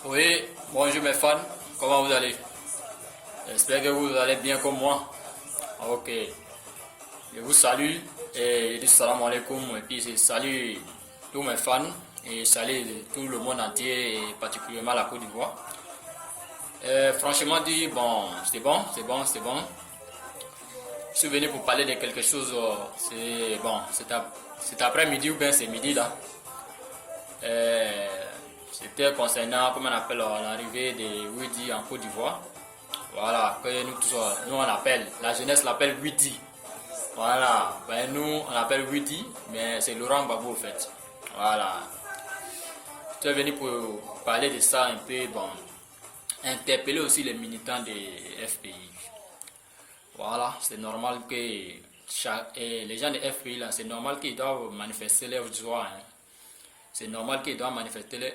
Oui, bonjour mes fans, comment vous allez? J'espère que vous allez bien comme moi. Ok, je vous salue et je dis salam alaikum et puis je salue tous mes fans et salue tout le monde entier et particulièrement la Côte d'Ivoire. Franchement dit, bon, c'est bon. Je suis venu pour parler de quelque chose, c'est bon, c'est après-midi ou bien c'est midi là. C'était concernant, comment on appelle, l'arrivée de Widi en Côte d'Ivoire. Voilà, que nous tous, nous on appelle, la jeunesse l'appelle Widi. Voilà, ben nous on appelle Widi, mais c'est Laurent Gbagbo en fait. Voilà. Je suis venu pour parler de ça un peu, bon, interpeller aussi les militants des FPI. Voilà, c'est normal que les gens des FPI là, c'est normal qu'ils doivent manifester leur joie. Hein. C'est normal qu'ils doivent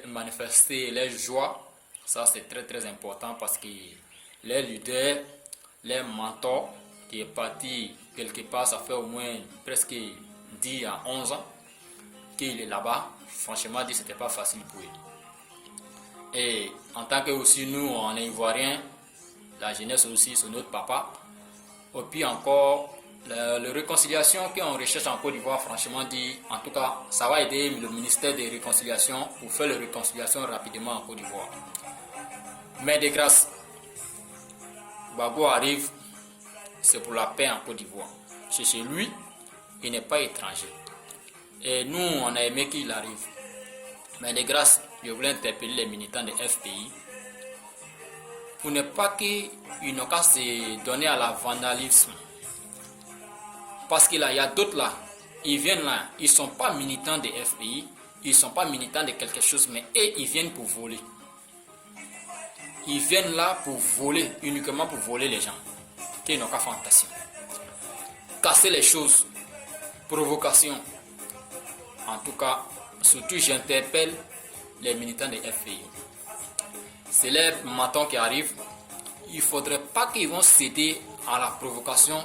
manifester leur joie. Ça, c'est très important parce que les leaders, les mentors, qui est parti quelque part, ça fait au moins presque 10 à 11 ans qu'il est là-bas. Franchement, dit c'était pas facile pour eux. Et en tant que aussi nous, on est ivoiriens, la jeunesse aussi, c'est notre papa. Et puis encore, la réconciliation qu'on recherche en Côte d'Ivoire, franchement dit, en tout cas, ça va aider le ministère de réconciliation pour faire la réconciliation rapidement en Côte d'Ivoire. Mais de grâce, Gbagbo arrive, c'est pour la paix en Côte d'Ivoire. C'est chez lui, il n'est pas étranger. Et nous, on a aimé qu'il arrive. Mais de grâce, je voulais interpeller les militants de FPI pour ne pas qu'ils n'ont qu'à se donner à la vandalisme. Parce qu'il y a d'autres là, ils viennent là, ils ne sont pas militants de FPI, ils ne sont pas militants de quelque chose, mais eux, ils viennent pour voler. Ils viennent là pour voler, uniquement pour voler les gens, qui n'ont qu'à fantasmer. Casser les choses, provocation. En tout cas, surtout j'interpelle les militants de FPI. C'est les matons qui arrivent. Il ne faudrait pas qu'ils vont céder à la provocation.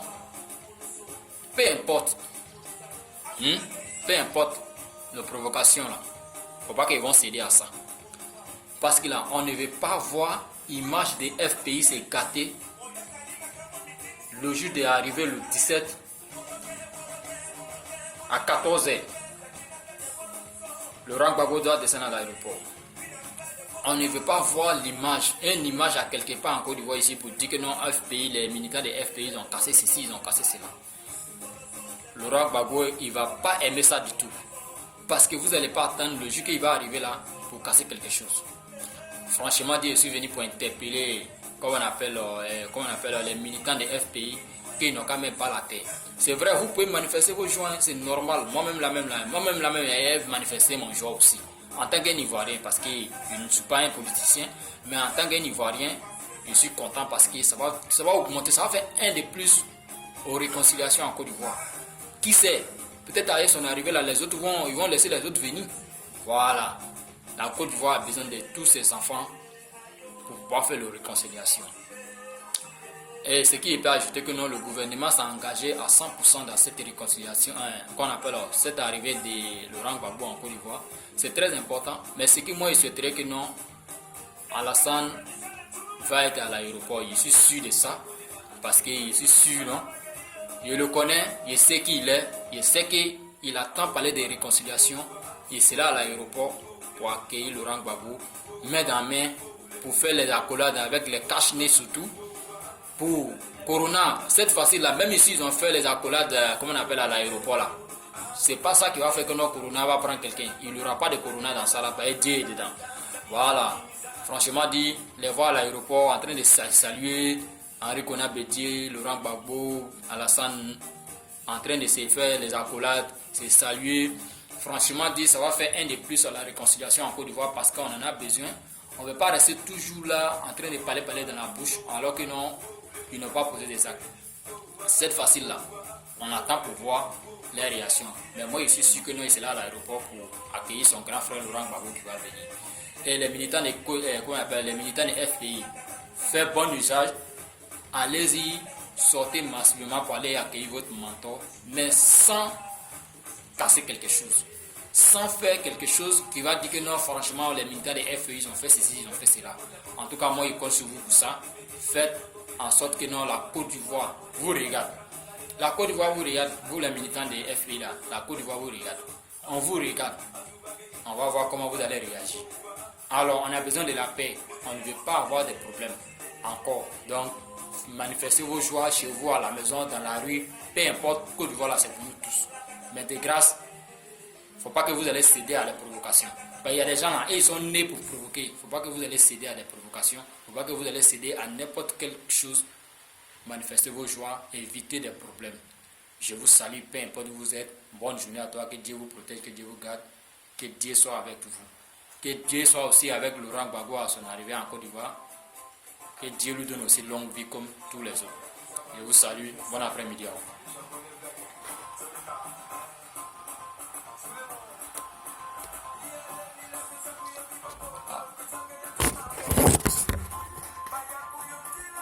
Peu importe. Peu importe la provocation là. Il ne faut pas qu'ils vont céder à ça. Parce que là, on ne veut pas voir l'image des FPI se gâter. Le jour d'arriver le 17 à 14h. Laurent Gbagbo doit descendre à l'aéroport. On ne veut pas voir une image à quelque part en Côte d'Ivoire ici pour dire que non, FPI, les militants des FPI ils ont cassé ceci, ils ont cassé cela. Laurent Gbagbo, il ne va pas aimer ça du tout. Parce que vous n'allez pas attendre le jour qu'il va arriver là pour casser quelque chose. Franchement, je suis venu pour interpeller, comme on appelle les militants des FPI, qui n'ont quand même pas la tête. C'est vrai, vous pouvez manifester vos joies, c'est normal. Moi-même, j'ai manifesté mon joie aussi. En tant qu'un Ivoirien, parce que je ne suis pas un politicien, mais en tant qu'un Ivoirien, je suis content parce que ça va augmenter, ça va faire un de plus aux réconciliations en Côte d'Ivoire. Qui sait, peut-être à son arrivée là, les autres ils vont laisser les autres venir. Voilà, la Côte d'Ivoire a besoin de tous ses enfants pour pouvoir faire la réconciliation. Et ce qui peut ajouter que non, le gouvernement s'est engagé à 100% dans cette réconciliation, qu'on appelle cette arrivée de Laurent Gbagbo en Côte d'Ivoire. C'est très important, mais ce que moi je souhaiterais que non, Alassane va être à l'aéroport. Je suis sûr de ça, parce que je suis sûr, non, je le connais, je sais qui il est, je sais qu'il attend parler de réconciliation. Il sera à l'aéroport pour accueillir Laurent Gbagbo, main dans main, pour faire les accolades avec les cache-nez surtout. Pour Corona, cette fois-ci là, même ici ils ont fait les accolades, comme on appelle à l'aéroport là. C'est pas ça qui va faire que notre Corona va prendre quelqu'un. Il n'y aura pas de Corona dans ça là, pas Dieu dedans. Voilà. Franchement dit, les voir à l'aéroport en train de saluer Henri Konan Bédié, Laurent Gbagbo, Alassane, en train de se faire les accolades, se saluer. Franchement dit, ça va faire un de plus à la réconciliation en Côte d'Ivoire parce qu'on en a besoin. On ne veut pas rester toujours là en train de parler dans la bouche alors que non, ils n'ont pas posé des actes. Cette fois-ci là, on attend pour voir les réactions. Mais moi je suis sûr que nous, il sera à l'aéroport pour accueillir son grand frère Laurent Gbagbo qui va venir. Et les militants des FPI, faites bon usage, allez-y, sortez massivement pour aller accueillir votre mentor, mais sans casser quelque chose. sans faire quelque chose qui va dire que non, franchement, les militants des FEI, ils ont fait ceci, ils ont fait cela. En tout cas, moi, je compte sur vous pour ça. Faites en sorte que non, la Côte d'Ivoire vous regarde. La Côte d'Ivoire vous regarde, vous les militants des FEI là, la Côte d'Ivoire vous regarde. On vous regarde. On va voir comment vous allez réagir. Alors, on a besoin de la paix. On ne veut pas avoir des problèmes encore. Donc, manifestez vos joies chez vous, à la maison, dans la rue, peu importe, Côte d'Ivoire là, c'est pour nous tous. Mais de grâce, il ne faut pas que vous allez céder à la provocation. Il y a des gens là, et ils sont nés pour provoquer. Il ne faut pas que vous allez céder à des provocations. Il ne faut pas que vous allez céder à n'importe quelle chose. Manifestez vos joies, évitez des problèmes. Je vous salue, peu importe où vous êtes. Bonne journée à toi, que Dieu vous protège, que Dieu vous garde, que Dieu soit avec vous. Que Dieu soit aussi avec Laurent Gbagbo à son arrivée en Côte d'Ivoire. Que Dieu lui donne aussi longue vie comme tous les autres. Je vous salue, bon après-midi à vous.